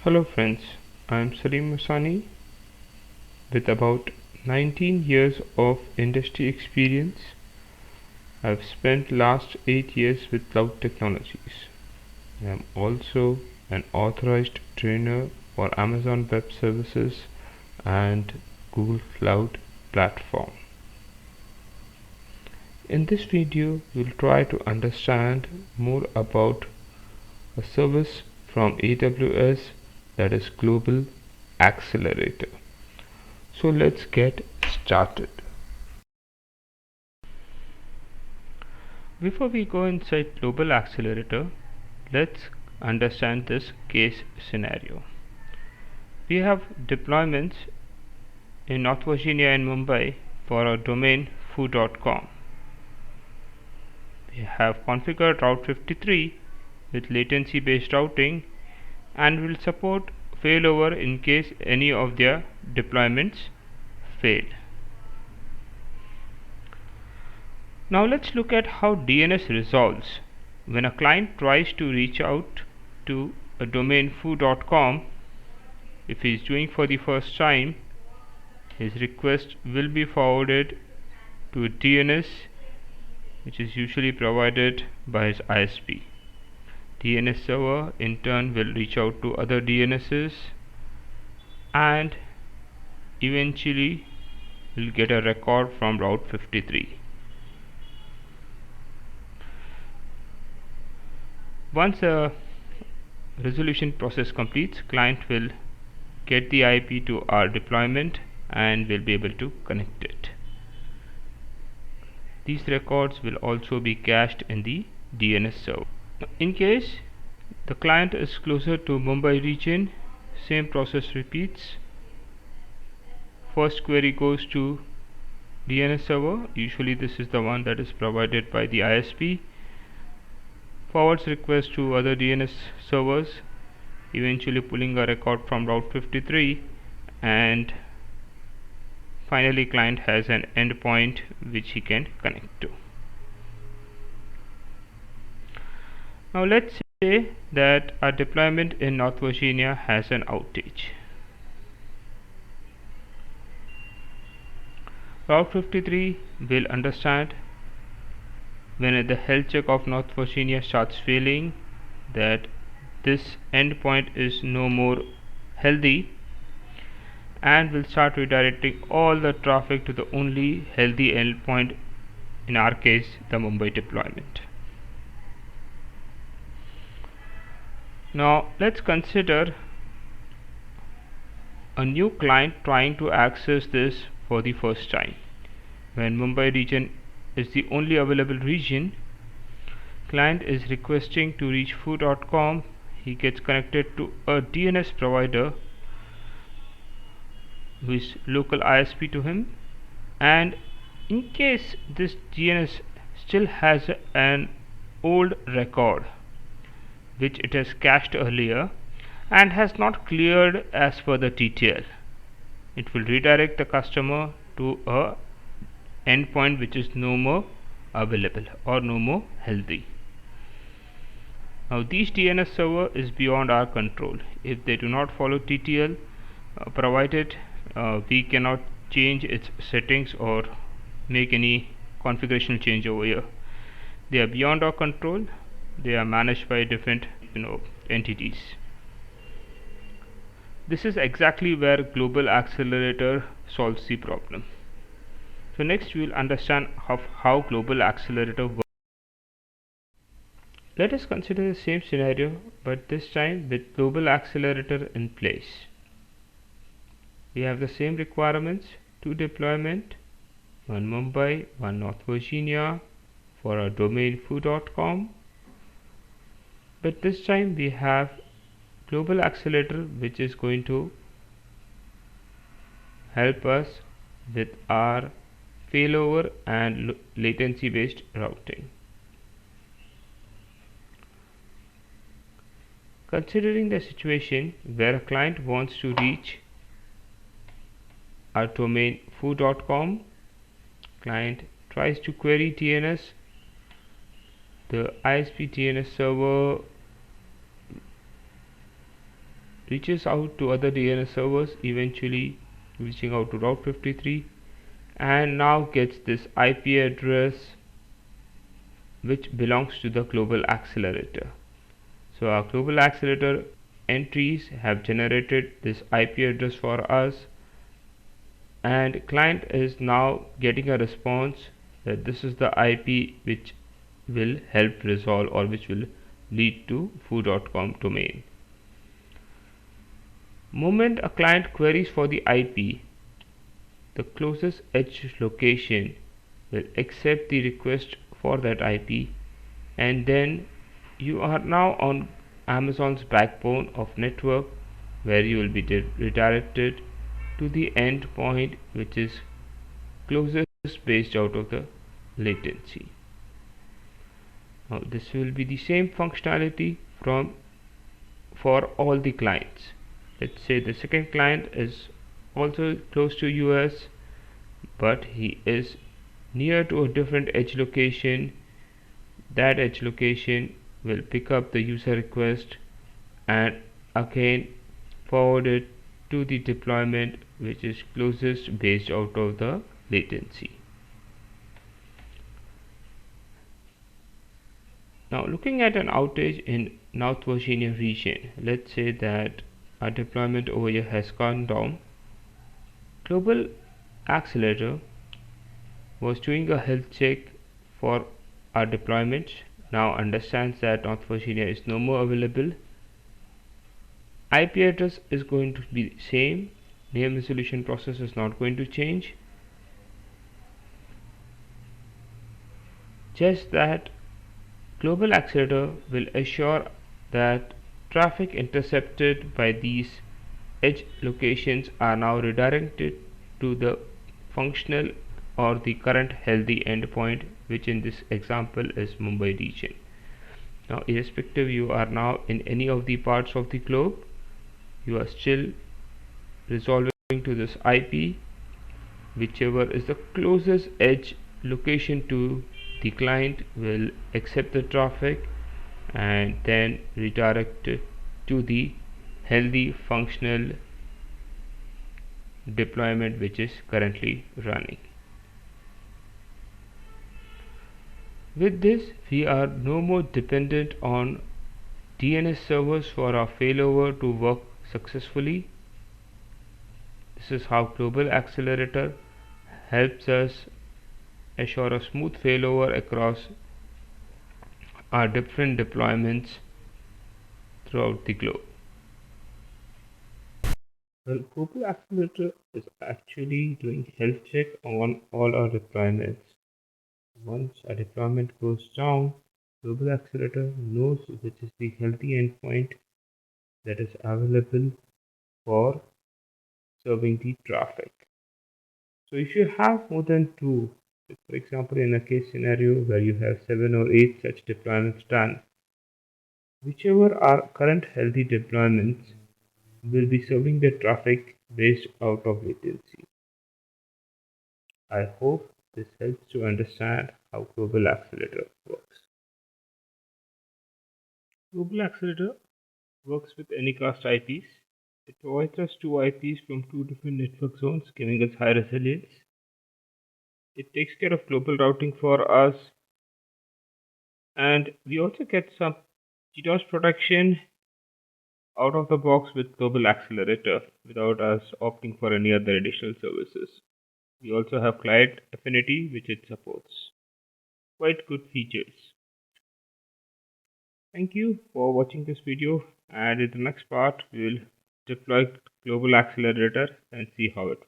Hello friends, I am Salim Musani with about 19 years of industry experience. I've spent last 8 years with cloud technologies. I am also an authorized trainer for Amazon Web Services and Google Cloud Platform. In this video, we'll try to understand more about a service from AWS that is Global Accelerator. So let's get started. Before we go inside Global Accelerator, let's understand this case scenario. We have deployments in North Virginia and Mumbai for our domain foo.com. We have configured Route 53 with latency based routing and will support failover in case any of their deployments fail. Now let's look at how DNS resolves when a client tries to reach out to a domain foo.com. If he is doing for the first time, his request will be forwarded to a DNS which is usually provided by his ISP. DNS server in turn will reach out to other DNSs and eventually will get a record from Route 53. Once the resolution process completes, client will get the IP to our deployment and will be able to connect it. These records will also be cached in the DNS server. In case the client is closer to Mumbai region, same process repeats. First query goes to DNS server, usually this is the one that is provided by the ISP, forwards request to other DNS servers, eventually pulling a record from Route 53, and finally client has an endpoint which he can connect to. Now let's say that our deployment in North Virginia has an outage. Route 53 will understand when the health check of North Virginia starts failing that this endpoint is no more healthy and will start redirecting all the traffic to the only healthy endpoint, in our case the Mumbai deployment. Now let's consider a new client trying to access this for the first time. When Mumbai region is the only available region, client is requesting to reach foo.com. He gets connected to a DNS provider who is local ISP to him, and in case this DNS still has an old record which it has cached earlier and has not cleared as per the TTL, it will redirect the customer to a endpoint which is no more available or no more healthy. Now these DNS server is beyond our control. If they do not follow TTL provided, we cannot change its settings or make any configuration change over here. They are beyond our control. They are managed by different entities. This is exactly where Global Accelerator solves the problem. So next we will understand how Global Accelerator works. Let us consider the same scenario, but this time with Global Accelerator in place. We have the same requirements, 2 deployment, one Mumbai, one North Virginia for our domain foo.com. But this time we have Global Accelerator which is going to help us with our failover and latency based routing. Considering the situation where a client wants to reach our domain foo.com, client tries to query DNS. The ISP DNS server reaches out to other DNS servers, eventually reaching out to Route 53, and now gets this IP address which belongs to the global accelerator. So our global accelerator entries have generated this IP address for us, and client is now getting a response that this is the IP which will help resolve or which will lead to foo.com domain. Moment a client queries for the IP, the closest edge location will accept the request for that IP, and then you are now on Amazon's backbone of network, where you will be redirected to the endpoint which is closest based out of the latency. Now this will be the same functionality for all the clients. Let's say the second client is also close to US, but he is near to a different edge location. That edge location will pick up the user request and again forward it to the deployment which is closest based out of the latency. Now looking at an outage in North Virginia region, let's say that our deployment over here has gone down. Global Accelerator was doing a health check for our deployment, now understands that North Virginia is no more available. IP address is going to be the same, name resolution process is not going to change, just that Global Accelerator will assure that traffic intercepted by these edge locations are now redirected to the functional or the current healthy endpoint, which in this example is Mumbai region. Now irrespective you are now in any of the parts of the globe, you are still resolving to this IP, whichever is the closest edge location to the client will accept the traffic and then redirect to the healthy functional deployment which is currently running. With this, we are no more dependent on DNS servers for our failover to work successfully. This is how Global Accelerator helps us assure a smooth failover across our different deployments throughout the globe. Well, Global Accelerator is actually doing health check on all our deployments. Once a deployment goes down, Global Accelerator knows which is the healthy endpoint that is available for serving the traffic. So if you have more than two, for example in a case scenario where you have 7 or 8 such deployments done, whichever are current healthy deployments will be serving the traffic based out of latency. I hope this helps to understand how Global Accelerator works. Global Accelerator works with anycast IPs. It provides us two IPs from two different network zones, giving us high resilience. It takes care of global routing for us, and we also get some DDoS protection out of the box with Global Accelerator without us opting for any other additional services. We also have client affinity which it supports. Quite good features. Thank you for watching this video, and in the next part we will deploy Global Accelerator and see how it works.